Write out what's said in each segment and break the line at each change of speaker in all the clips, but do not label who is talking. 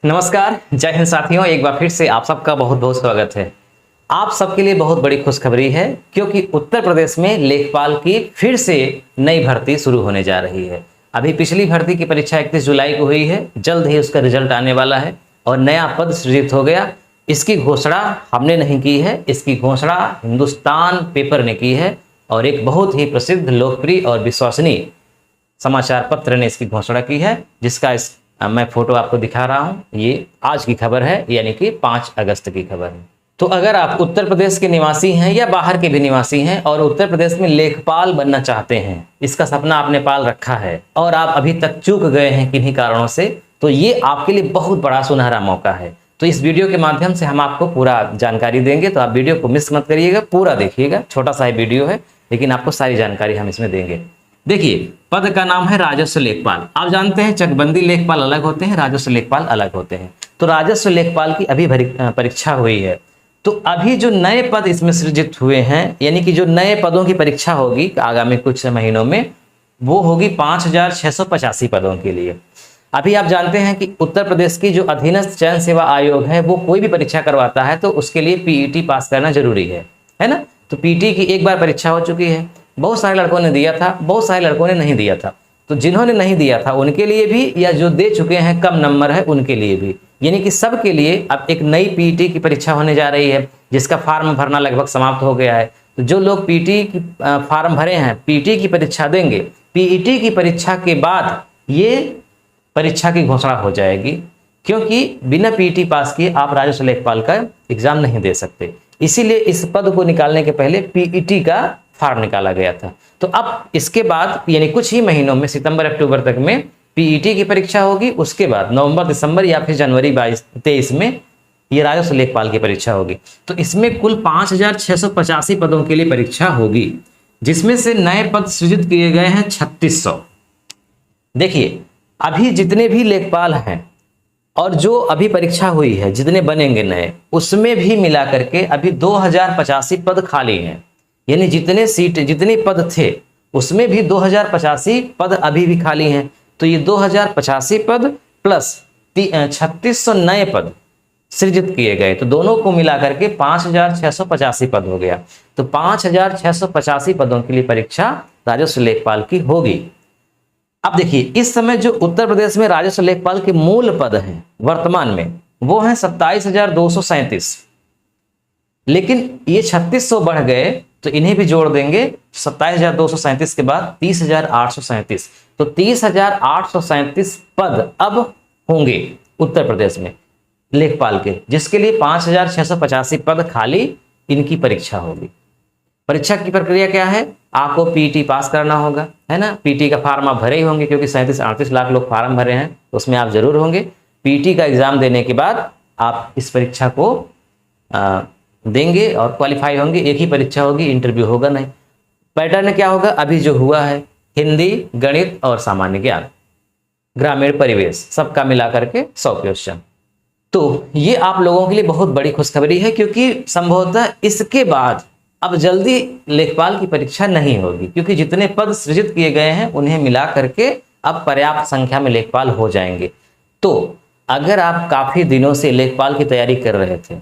नमस्कार, जय हिंद साथियों। एक बार फिर से आप सबका बहुत बहुत स्वागत है। आप सबके लिए बहुत बड़ी खुशखबरी है क्योंकि उत्तर प्रदेश में लेखपाल की फिर से नई भर्ती शुरू होने जा रही है। अभी पिछली भर्ती की परीक्षा 31 जुलाई को हुई है, जल्द ही उसका रिजल्ट आने वाला है और नया पद सृजित हो गया। इसकी घोषणा हमने नहीं की है, इसकी घोषणा हिंदुस्तान पेपर ने की है और एक बहुत ही प्रसिद्ध, लोकप्रिय और विश्वसनीय समाचार पत्र ने इसकी घोषणा की है, जिसका मैं फोटो आपको दिखा रहा हूं। ये आज की खबर है, यानी कि 5 अगस्त की खबर है। तो अगर आप उत्तर प्रदेश के निवासी हैं या बाहर के भी निवासी हैं और उत्तर प्रदेश में लेखपाल बनना चाहते हैं, इसका सपना आपने पाल रखा है और आप अभी तक चूक गए हैं किन्हीं कारणों से, तो ये आपके लिए बहुत बड़ा सुनहरा मौका है। तो इस वीडियो के माध्यम से हम आपको पूरा जानकारी देंगे, तो आप वीडियो को मिस मत करिएगा, पूरा देखिएगा। छोटा सा ही वीडियो है लेकिन आपको सारी जानकारी हम इसमें देंगे। देखिए, पद का नाम है राजस्व लेखपाल। आप जानते हैं चकबंदी लेखपाल अलग होते हैं, राजस्व लेखपाल अलग होते हैं। तो राजस्व लेखपाल की अभी परीक्षा हुई है। तो अभी जो नए पद इसमें सृजित हुए हैं, यानी कि जो नए पदों की परीक्षा होगी आगामी कुछ महीनों में, वो होगी 5685 पदों के लिए। अभी आप जानते हैं कि उत्तर प्रदेश की जो अधीनस्थ चयन सेवा आयोग है, वो कोई भी परीक्षा करवाता है तो उसके लिए पीईटी पास करना जरूरी है ना। तो पीईटी की एक बार परीक्षा हो चुकी है, बहुत सारे लड़कों ने दिया था, बहुत सारे लड़कों ने नहीं दिया था। तो जिन्होंने नहीं दिया था उनके लिए भी, या जो दे चुके हैं कम नंबर है उनके लिए भी, यानी कि सबके लिए अब एक नई पीईटी की परीक्षा होने जा रही है, जिसका फॉर्म भरना लगभग समाप्त हो गया है। तो जो लोग पीईटी की फॉर्म भरे हैं, पीईटी की परीक्षा देंगे, पीईटी की परीक्षा के बाद ये परीक्षा की घोषणा हो जाएगी, क्योंकि बिना पीईटी पास किए आप राजस्व लेखपाल का एग्जाम नहीं दे सकते। इसीलिए इस पद को निकालने के पहले पीईटी का फॉर्म निकाला गया था। तो अब इसके बाद यानी कुछ ही महीनों में, सितंबर अक्टूबर तक में पीईटी की परीक्षा होगी। उसके बाद नवंबर दिसंबर या फिर जनवरी 22-23 में ये राजस्व लेखपाल की परीक्षा होगी। तो इसमें कुल 5685 पदों के लिए परीक्षा होगी, जिसमें से नए पद सृजित किए गए हैं 3600। देखिए, अभी जितने भी लेखपाल हैं और जो अभी परीक्षा हुई है, जितने बनेंगे नए, उसमें भी मिला करके अभी 2085 पद खाली हैं। यानी जितने पद थे उसमें भी 2085 पद अभी भी खाली हैं। तो ये 2085 पद प्लस 3600 नए पद सृजित किए गए, तो दोनों को मिला करके 5685 पद हो गया। तो 5685 पदों के लिए परीक्षा राजस्व लेखपाल की होगी। अब देखिए, इस समय जो उत्तर प्रदेश में राजस्व लेखपाल के मूल पद हैं वर्तमान में, वो हैं 27237। लेकिन ये 3600 बढ़ गए तो इन्हें भी जोड़ देंगे। 27237 के बाद 30837, तो 30837 पद अब होंगे उत्तर प्रदेश में लेखपाल के, जिसके लिए 5685 पद खाली, इनकी परीक्षा होगी। परीक्षा की प्रक्रिया क्या है? आपको पीईटी पास करना होगा, है ना। पीईटी का फॉर्म आप भरे ही होंगे, क्योंकि 37-38 लाख लोग फॉर्म भरे हैं, तो उसमें आप जरूर होंगे। पीईटी का एग्जाम देने के बाद आप इस परीक्षा को देंगे और क्वालिफाई होंगे। एक ही परीक्षा होगी, इंटरव्यू होगा नहीं। पैटर्न क्या होगा? अभी जो हुआ है, हिंदी, गणित और सामान्य ज्ञान, ग्रामीण परिवेश, सबका मिला करके 100 क्वेश्चन। तो ये आप लोगों के लिए बहुत बड़ी खुशखबरी है, क्योंकि संभवतः इसके बाद अब जल्दी लेखपाल की परीक्षा नहीं होगी, क्योंकि जितने पद सृजित किए गए हैं उन्हें मिला करके अब पर्याप्त संख्या में लेखपाल हो जाएंगे। तो अगर आप काफी दिनों से लेखपाल की तैयारी कर रहे थे,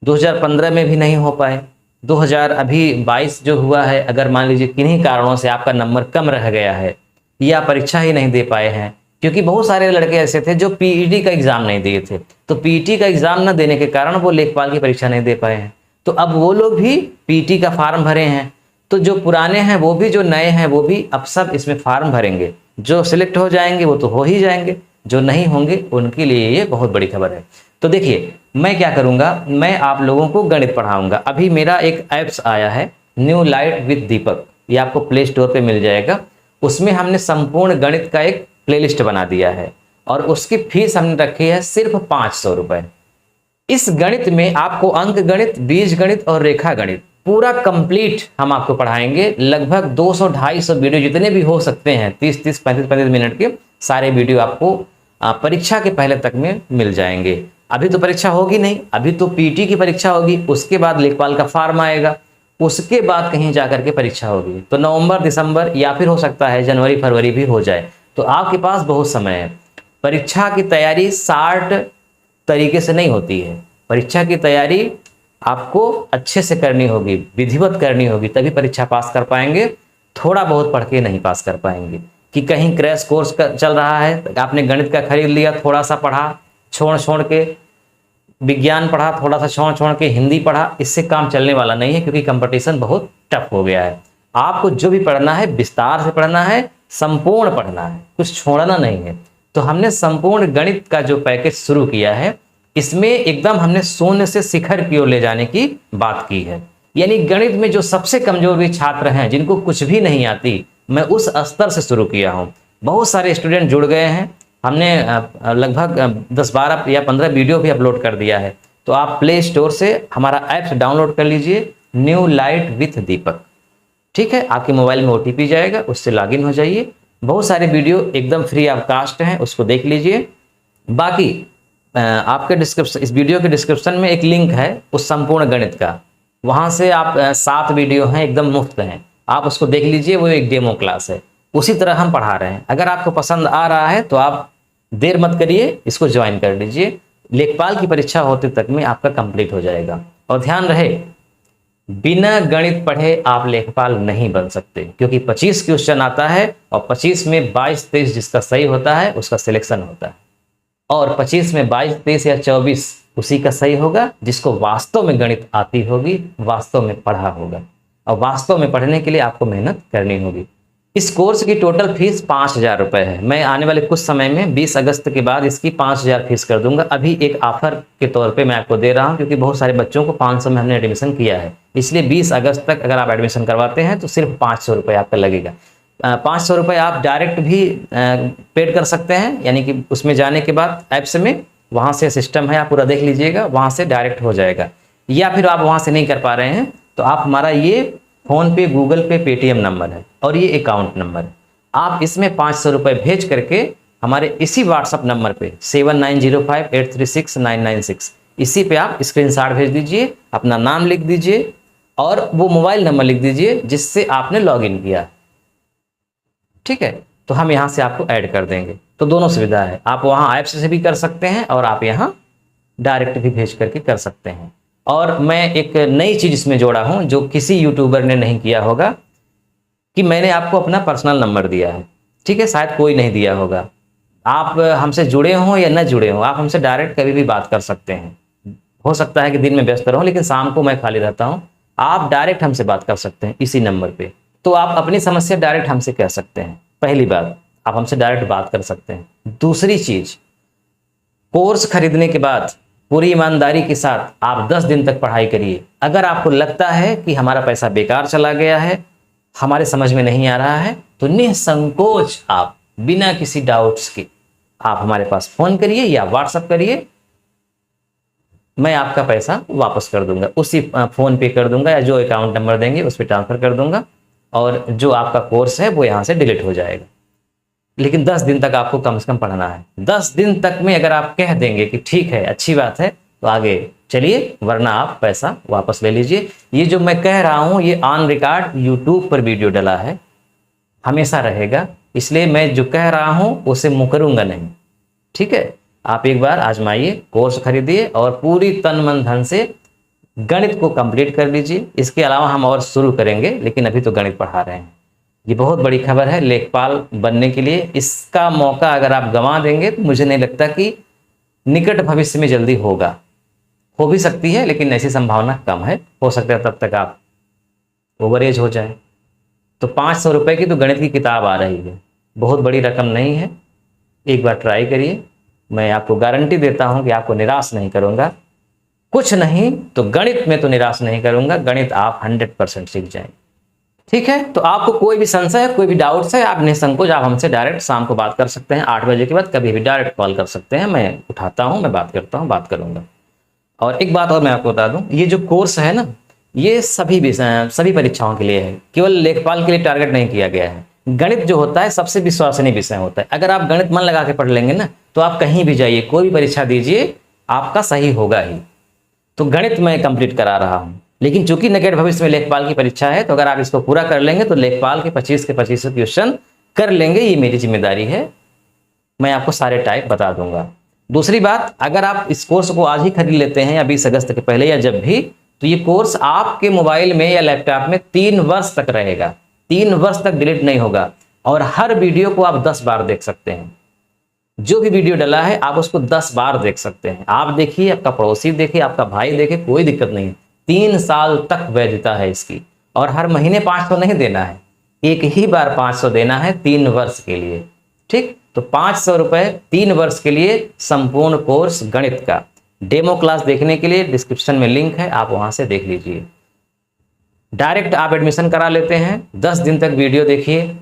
2015 में भी नहीं हो पाए, 2022 जो हुआ है, अगर मान लीजिए किन्हीं कारणों से आपका नंबर कम रह गया है या परीक्षा ही नहीं दे पाए हैं, क्योंकि बहुत सारे लड़के ऐसे थे जो पीईटी का एग्जाम नहीं दिए थे, तो पीईटी का एग्जाम न देने के कारण वो लेखपाल की परीक्षा नहीं दे पाए हैं। तो अब वो लोग भी पीईटी का फॉर्म भरे हैं, तो जो पुराने हैं वो भी, जो नए हैं वो भी अब सब इसमें फॉर्म भरेंगे। जो सिलेक्ट हो जाएंगे वो तो हो ही जाएंगे, जो नहीं होंगे उनके लिए ये बहुत बड़ी खबर है। तो देखिए, मैं क्या करूंगा, मैं आप लोगों को गणित पढ़ाऊंगा। अभी मेरा एक ऐप्स आया है, न्यू लाइट विद दीपक, ये आपको प्ले स्टोर पे मिल जाएगा। उसमें हमने संपूर्ण गणित का एक प्लेलिस्ट बना दिया है और उसकी फीस हमने रखी है सिर्फ 500 रुपए। इस गणित में आपको अंक गणित, बीज गणित और रेखा गणित पूरा कंप्लीट हम आपको पढ़ाएंगे। लगभग 200-250 वीडियो जितने भी हो सकते हैं, 30-30, 35-35 मिनट के सारे वीडियो आपको परीक्षा के पहले तक में मिल जाएंगे। अभी तो परीक्षा होगी नहीं, अभी तो पीटी की परीक्षा होगी, उसके बाद लेखपाल का फॉर्म आएगा, उसके बाद कहीं जाकर के परीक्षा होगी। तो नवंबर, दिसंबर या फिर हो सकता है जनवरी, फरवरी भी हो जाए। तो आपके पास बहुत समय है। परीक्षा की तैयारी 60 तरीके से नहीं होती है। परीक्षा की तैयारी आपको अच्छे से करनी होगी, विधिवत करनी होगी, तभी परीक्षा पास कर पाएंगे। थोड़ा बहुत पढ़ के नहीं पास कर पाएंगे कि कहीं क्रैश कोर्स चल रहा है, आपने गणित का खरीद लिया, थोड़ा सा पढ़ा छोड़ छोड़ के, विज्ञान पढ़ा थोड़ा सा छोड़ छोड़ के, हिंदी पढ़ा, इससे काम चलने वाला नहीं है, क्योंकि कंपटीशन बहुत टफ हो गया है। आपको जो भी पढ़ना है विस्तार से पढ़ना है, संपूर्ण पढ़ना है, कुछ छोड़ना नहीं है। तो हमने संपूर्ण गणित का जो पैकेज शुरू किया है, इसमें एकदम हमने शून्य से शिखर की ओर ले जाने की बात की है। यानी गणित में जो सबसे कमजोर भी छात्र हैं, जिनको कुछ भी नहीं आती, मैं उस स्तर से शुरू किया हूँ। बहुत सारे स्टूडेंट जुड़ गए हैं, हमने लगभग 10-12 या 15 वीडियो भी अपलोड कर दिया है। तो आप प्ले स्टोर से हमारा ऐप्स डाउनलोड कर लीजिए, न्यू लाइट विथ दीपक, ठीक है। आपके मोबाइल में OTP जाएगा, उससे लॉगिन हो जाइए। बहुत सारे वीडियो एकदम फ्री ऑफ कास्ट हैं, उसको देख लीजिए। बाकी आपके डिस्क्रिप्शन, इस वीडियो के डिस्क्रिप्शन में एक लिंक है उस संपूर्ण गणित का, वहाँ से आप 7 वीडियो हैं, एकदम मुफ्त हैं, आप उसको देख लीजिए। वो एक डेमो क्लास है, उसी तरह हम पढ़ा रहे हैं। अगर आपको पसंद आ रहा है तो आप देर मत करिए, इसको ज्वाइन कर लीजिए। लेखपाल की परीक्षा होते तक में आपका कंप्लीट हो जाएगा। और ध्यान रहे, बिना गणित पढ़े आप लेखपाल नहीं बन सकते, क्योंकि 25 क्वेश्चन आता है और 25 में 22-23 जिसका सही होता है उसका सिलेक्शन होता है, और 25 में 22-23 या 24 उसी का सही होगा जिसको वास्तव में गणित आती होगी, वास्तव में पढ़ा होगा। और वास्तव में पढ़ने के लिए आपको मेहनत करनी होगी। इस कोर्स की टोटल फीस 5,000 रुपये है। मैं आने वाले कुछ समय में 20 अगस्त के बाद इसकी 5,000 फीस कर दूंगा। अभी एक ऑफर के तौर पे मैं आपको दे रहा हूं, क्योंकि बहुत सारे बच्चों को 500 में हमने एडमिशन किया है, इसलिए 20 अगस्त तक अगर आप एडमिशन करवाते हैं तो सिर्फ 500 रुपये आपका लगेगा। 500 रुपये आप डायरेक्ट भी पेड कर सकते हैं, यानी कि उसमें जाने के बाद ऐप्स में, वहाँ से सिस्टम है, आप पूरा देख लीजिएगा, वहाँ से डायरेक्ट हो जाएगा। या फिर आप वहाँ से नहीं कर पा रहे हैं तो आप, हमारा ये फ़ोन पे, गूगल पे, पेटीएम नंबर है और ये अकाउंट नंबर है, आप इसमें 500 रुपये भेज करके हमारे इसी व्हाट्सअप नंबर पे 7905836996, इसी पे आप स्क्रीनशॉट भेज दीजिए, अपना नाम लिख दीजिए और वो मोबाइल नंबर लिख दीजिए जिससे आपने लॉगिन किया, ठीक है। तो हम यहाँ से आपको ऐड कर देंगे। तो दोनों सुविधा है, आप वहाँ ऐप्स से भी कर सकते हैं और आप यहाँ डायरेक्ट भी भेज करके कर सकते हैं। और मैं एक नई चीज़ इसमें जोड़ा हूँ जो किसी यूट्यूबर ने नहीं किया होगा, कि मैंने आपको अपना पर्सनल नंबर दिया है, ठीक है, शायद कोई नहीं दिया होगा। आप हमसे जुड़े हों या न जुड़े हों, आप हमसे डायरेक्ट कभी भी बात कर सकते हैं। हो सकता है कि दिन में व्यस्त रहूं, लेकिन शाम को मैं खाली रहता हूं, आप डायरेक्ट हमसे बात कर सकते हैं इसी नंबर पे। तो आप अपनी समस्या डायरेक्ट हमसे कह सकते हैं। पहली बात, आप हमसे डायरेक्ट बात कर सकते हैं। दूसरी चीज, कोर्स खरीदने के बाद पूरी ईमानदारी के साथ आप 10 दिन तक पढ़ाई करिए। अगर आपको लगता है कि हमारा पैसा बेकार चला गया है, हमारे समझ में नहीं आ रहा है, तो निसंकोच आप बिना किसी डाउट्स के आप हमारे पास फोन करिए या व्हाट्सएप करिए, मैं आपका पैसा वापस कर दूंगा, उसी फोन पे कर दूंगा या जो अकाउंट नंबर देंगे उस पर ट्रांसफर कर दूंगा, और जो आपका कोर्स है वो यहाँ से डिलीट हो जाएगा। लेकिन 10 दिन तक आपको कम से कम पढ़ना है। 10 दिन तक में अगर आप कह देंगे कि ठीक है, अच्छी बात है, तो आगे चलिए, वरना आप पैसा वापस ले लीजिए। ये जो मैं कह रहा हूँ ये ऑन रिकॉर्ड यूट्यूब पर वीडियो डला है, हमेशा रहेगा, इसलिए मैं जो कह रहा हूँ उसे मुकरूंगा नहीं, ठीक है। आप एक बार आजमाइए, कोर्स खरीदिए और पूरी तन मन धन से गणित को कंप्लीट कर लीजिए। इसके अलावा हम और शुरू करेंगे, लेकिन अभी तो गणित पढ़ा रहे हैं। ये बहुत बड़ी खबर है लेखपाल बनने के लिए। इसका मौका अगर आप गंवा देंगे तो मुझे नहीं लगता कि निकट भविष्य में जल्दी होगा। हो भी सकती है, लेकिन ऐसी संभावना कम है। हो सकता है तब तक आप ओवरेज हो जाए। तो 500 रुपये की तो गणित की किताब आ रही है, बहुत बड़ी रकम नहीं है। एक बार ट्राई करिए, मैं आपको गारंटी देता हूं कि आपको निराश नहीं करूंगा। कुछ नहीं तो गणित में तो निराश नहीं करूंगा, गणित आप 100% सीख जाएंगे, ठीक है। तो आपको कोई भी संशय है, कोई भी डाउट्स है, आप निसंकोच आप हमसे डायरेक्ट शाम को बात कर सकते हैं। 8 बजे के बाद कभी भी डायरेक्ट कॉल कर सकते हैं, मैं उठाता हूं, मैं बात करता हूं, बात करूंगा। और एक बात और मैं आपको बता दूं, ये जो कोर्स है ना, ये सभी परीक्षाओं के लिए है, केवल लेखपाल के लिए टारगेट नहीं किया गया है। गणित जो होता है सबसे विश्वसनीय विषय होता है। अगर आप गणित मन लगा के पढ़ लेंगे ना, तो आप कहीं भी जाइए, कोई भी परीक्षा दीजिए, आपका सही होगा ही। तो गणित मैं कंप्लीट करा रहा हूँ, लेकिन चूंकि निकट भविष्य में लेखपाल की परीक्षा है, तो अगर आप इसको पूरा कर लेंगे तो लेखपाल के 25 के 25 क्वेश्चन कर लेंगे, ये मेरी जिम्मेदारी है। मैं आपको सारे टाइप बता दूंगा। दूसरी बात, अगर आप इस कोर्स को आज ही खरीद लेते हैं या 20 अगस्त के पहले या जब भी, तो ये कोर्स आपके मोबाइल में या लैपटॉप में 3 वर्ष तक रहेगा, 3 वर्ष तक डिलीट नहीं होगा और हर वीडियो को आप 10 बार देख सकते हैं। जो भी वीडियो डला है आप उसको 10 बार देख सकते हैं। आप देखिए, आपका पड़ोसी देखे, आपका भाई देखे, कोई दिक्कत नहीं है। 3 साल तक वैधता है इसकी और हर महीने 500 नहीं देना है, एक ही बार 500 देना है 3 वर्ष के लिए। ठीक, तो 500 रुपए 3 वर्ष के लिए संपूर्ण कोर्स गणित का। डेमो क्लास देखने के लिए डिस्क्रिप्शन में लिंक है, आप वहां से देख लीजिए। डायरेक्ट आप एडमिशन करा लेते हैं, 10 दिन तक वीडियो देखिए,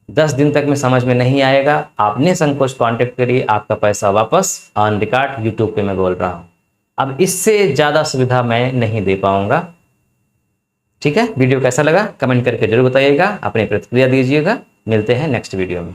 10 दिन तक में समझ में नहीं आएगा, आप निसंकोच कांटेक्ट करिए, आपका पैसा वापस ऑन रिकॉर्ड। यूट्यूब पे मैं बोल रहा हूं, अब इससे ज़्यादा सुविधा मैं नहीं दे पाऊंगा। ठीक है, वीडियो कैसा लगा कमेंट करके जरूर बताइएगा, अपनी प्रतिक्रिया दीजिएगा। मिलते हैं नेक्स्ट वीडियो में।